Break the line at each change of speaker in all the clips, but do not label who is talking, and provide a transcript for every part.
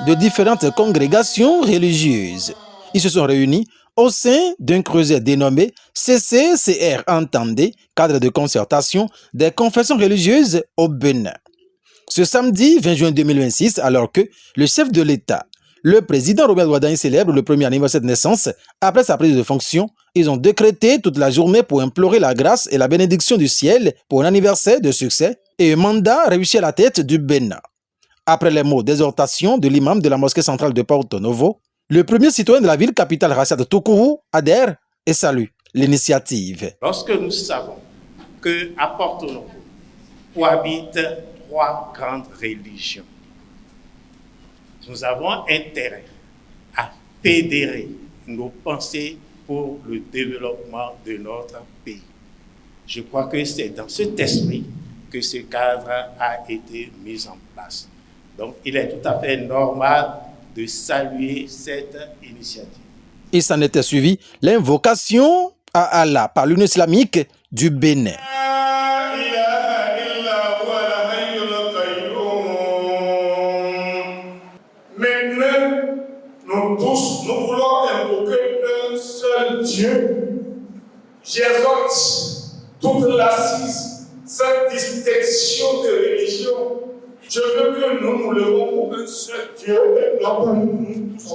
de différentes congrégations religieuses. Ils se sont réunis au sein d'un creuset dénommé CCCR Entendez, cadre de concertation des confessions religieuses au Bénin. Ce samedi 20 juin 2026, alors que le chef de l'État, le président Romuald Wadagni, célèbre le premier anniversaire de naissance après sa prise de fonction, ils ont décrété toute la journée pour implorer la grâce et la bénédiction du ciel pour un anniversaire de succès et un mandat réussi à la tête du Bénin. Après les mots d'exhortation de l'imam de la mosquée centrale de Porto Novo, le premier citoyen de la ville capitale Rachat Toukourou adhère et salue l'initiative.
Lorsque nous savons qu'à Porto Novo cohabitent trois grandes religions, nous avons intérêt à fédérer nos pensées pour le développement de notre pays. Je crois que c'est dans cet esprit que ce cadre a été mis en place. Donc, il est tout à fait normal de saluer cette initiative.
Il s'en était suivi l'invocation à Allah par l'Union islamique du Bénin.
Maintenant, nous tous, nous voulons invoquer un seul Dieu. J'exhorte toute l'assise, cette distinction de religion. Je veux que nous nous levons pour un seul Dieu et non pour nous tous.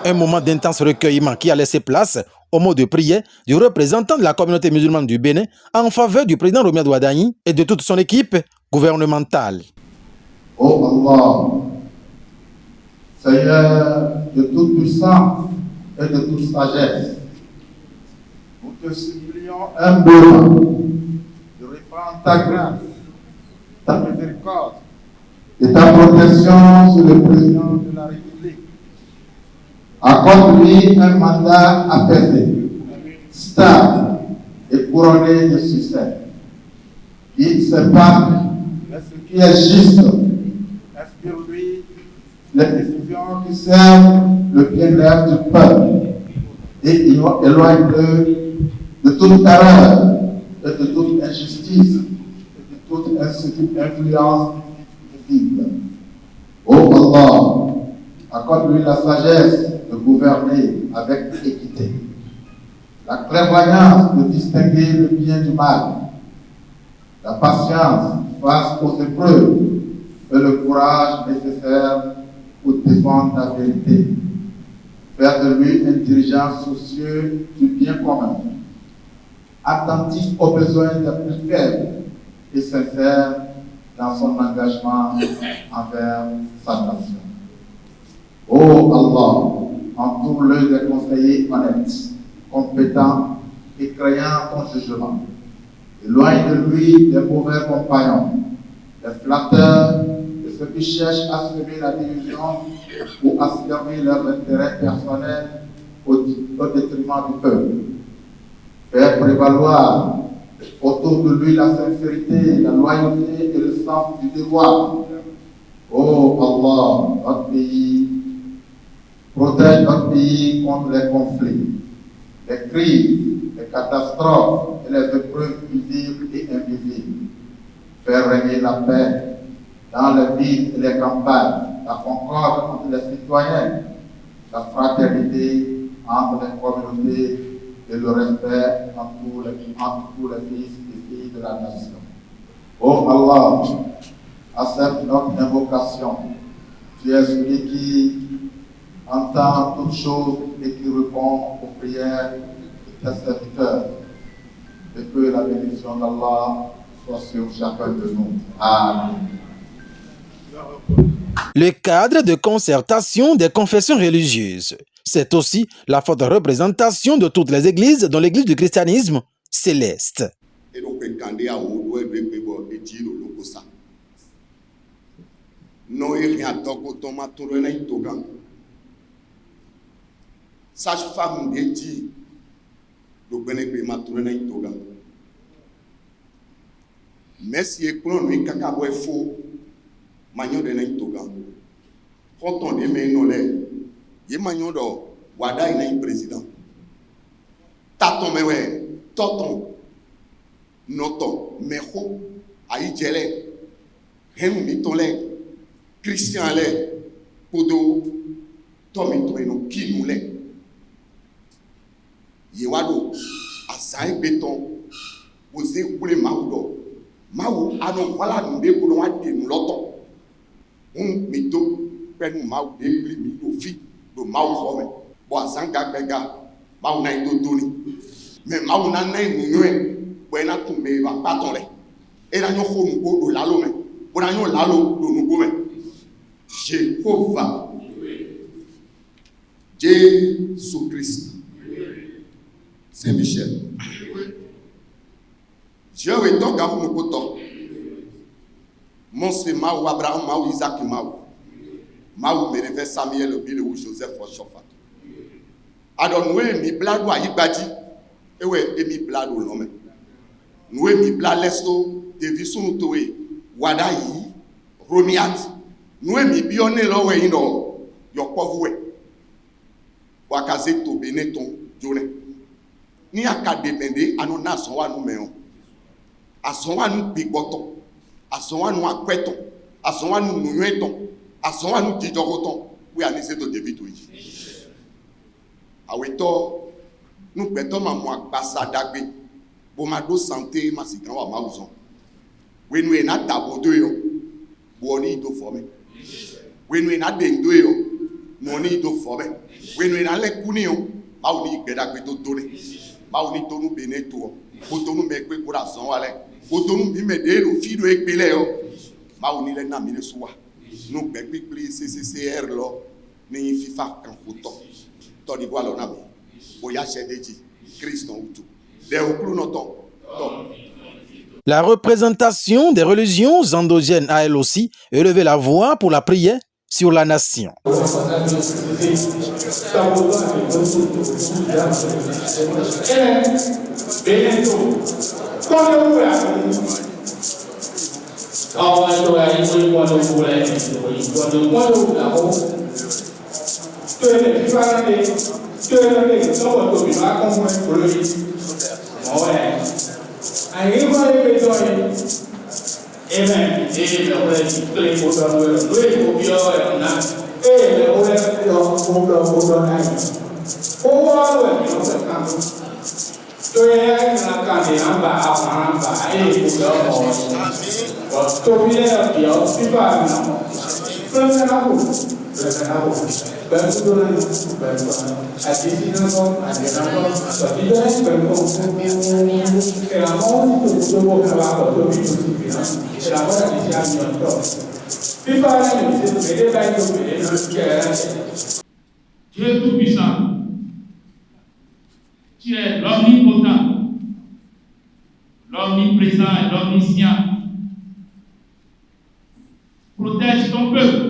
Un moment d'intense recueillement qui a laissé place au mot de prière du représentant de la communauté musulmane du Bénin en faveur du président Romuald Wadagni et de toute son équipe gouvernementale.
Oh Allah, Seigneur de toute puissance et de toute sagesse, nous te supplions humblement de répandre ta grâce, ta miséricorde et ta protection sur le président de la République. Accorde-lui un mandat apaisé, stable et couronné de succès. Il sépare ce qui est juste. Inspire-lui les décisions qui servent le bien-être du peuple et éloigne-le de toute erreur et de toute injustice et de toute influence visible. Oh Allah, accorde-lui la sagesse de gouverner avec équité, la clairvoyance de distinguer le bien du mal, la patience face aux épreuves et le courage nécessaire pour défendre la vérité. Faire de lui un dirigeant soucieux du bien commun, attentif aux besoins des plus faibles et sincère dans son engagement envers sa nation. Oh Allah, entoure-le des conseillers honnêtes, compétents et croyants ton jugement. Éloigne de lui des mauvais compagnons, des flatteurs et ceux qui cherchent à semer la division ou à servir leurs intérêts personnels au détriment du peuple. Faire prévaloir autour de lui la sincérité, la loyauté et le sens du devoir. Oh Allah, notre pays, protège notre pays contre les conflits, les crises, les catastrophes et les épreuves visibles et invisibles. Faire régner la paix dans les villes et les campagnes, la concorde entre les citoyens, la fraternité entre les communautés et le respect entre tous les fils et filles de la nation. Oh Allah, accepte notre invocation. Tu es celui qui entend toutes choses et qui répond aux prières de tes serviteurs. Et que la bénédiction d'Allah soit sur chacun de nous. Amen.
Le cadre de concertation des confessions religieuses C'est aussi la forte représentation de toutes les églises dans l'église du christianisme céleste.
Sage-femme dit do benegbe maturena itoga. Merci ekplo no ikaka bo efo manyo de na itoga. Foton de me no le ye manyo do wada ina président. Taton mewe toton noton meho ayi jele henu mitole Christian le podo tomi to eno kinu le Yewado, asai béton, osé couler maoudo. Maou, anon, voilà, nous découlons à des moulottons. Mito, peine maou, débli, mito, fi, de maou, homme. Bon, zanga, bega, maou na ito doni. Mais maou na na inoué, buena tombe, va pas ton lait. Et là, nous avons lalo, mais, pour nous lalo, de nous gomme. Jéhovah, Jésus-Christ. Saint-Michel. Dieu est donc à vous moto. Mon c'est Maou Abraham, Maou Isaac, Maou Mereve Samuel, Bill ou Joseph Oshofat. Alors nous mi blado a Ibadi, et ouais, mi blado l'homme. Nous mi blalesto, de Visunu Toé, Wadayi, Romiat. Nous mi bionné l'owe ino, Yokovwe. Wakaze to Beneton, Joné. Ni akademende anon asonwa nou meyon. Asonwa nou bigboton. Asonwa nou akweton. Asonwa nou nuyeton. Asonwa nou dijoroton. Ou anise to debito yi. Aweto nou beton mamwa basa dagbe. Bomado santé masikan wa maouzon. We nou ena tabodo yo. Boni do fome. We nou ena dendo yo. Moni do fome. We nou ena lekuni yo. Mauni gedagbe to done. Mauni tonu beneto, potonu mekwe coração ale, potonu bimedero filho ekpeleo, mauni le na mine suwa, no bekwe pli CCCR lo, ni FIFA kan foto, to di walo na mi, boya chedeji, Christ non utu, de oklu noton,
La représentation des religions endogènes a elle aussi élevé la voix pour la prière sur la nation.
Amen.
Dieu tout-puissant, tu es l'omnipotent, l'omniprésent et l'omniscient. Protège ton peuple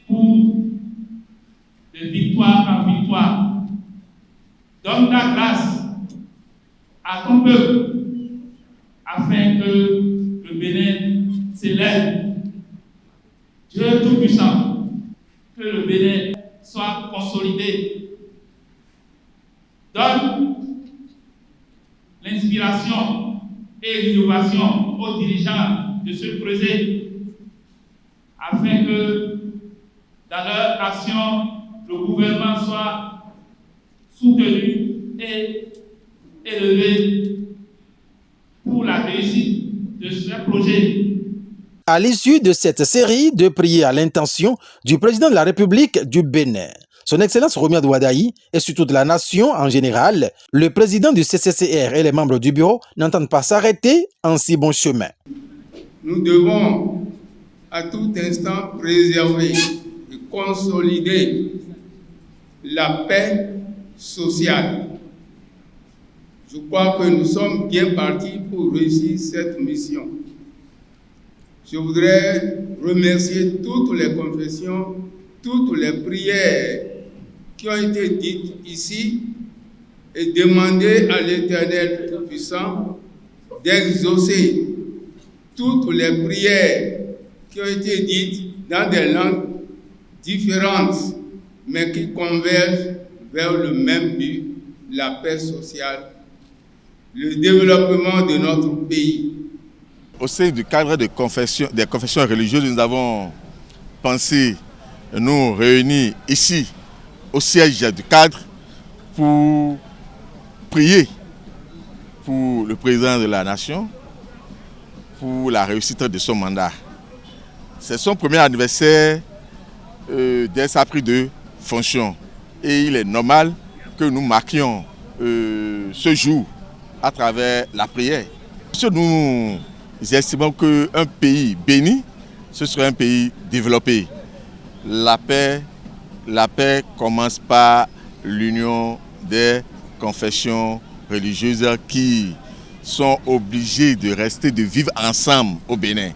pour de victoire en victoire. Donne ta grâce à ton peuple afin que le Bénin s'élève. Dieu tout-puissant, que le Bénin soit consolidé. Donne l'inspiration et l'innovation aux dirigeants de se creuser afin que dans leur action, le gouvernement soit soutenu et élevé pour la réussite de ce projet.
À l'issue de cette série de prières à l'intention du président de la République du Bénin, Son Excellence Romiad Wadayi et surtout de la nation en général, le président du CCCR et les membres du bureau n'entendent pas s'arrêter en si bon chemin.
Nous devons à tout instant préserver et consolider
la paix sociale. Je crois que nous sommes bien partis pour réussir cette mission. Je voudrais remercier toutes les confessions, toutes les prières qui ont été dites ici et demander à l'Éternel Tout-Puissant d'exaucer toutes les prières qui ont été dites dans des langues différentes, mais qui convergent vers le même but, la paix sociale, le développement de notre pays.
Au sein du cadre des confessions religieuses, nous avons pensé nous réunir ici, au siège du cadre, pour prier pour le président de la nation, pour la réussite de son mandat. C'est son premier anniversaire dès sa prise de fonction. Et il est normal que nous marquions ce jour à travers la prière. Nous estimons qu'un pays béni, ce serait un pays développé. La paix commence par l'union des confessions religieuses qui sont obligées de vivre ensemble au Bénin.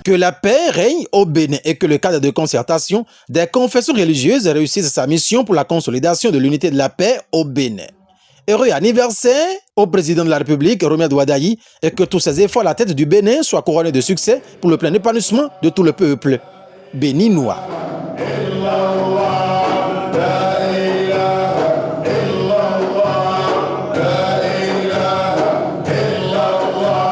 Que la paix règne au Bénin et que le cadre de concertation des confessions religieuses réussisse sa mission pour la consolidation de l'unité de la paix au Bénin. Heureux anniversaire au président de la République, Romuald Wadayi, et que tous ses efforts à la tête du Bénin soient couronnés de succès pour le plein épanouissement de tout le peuple béninois.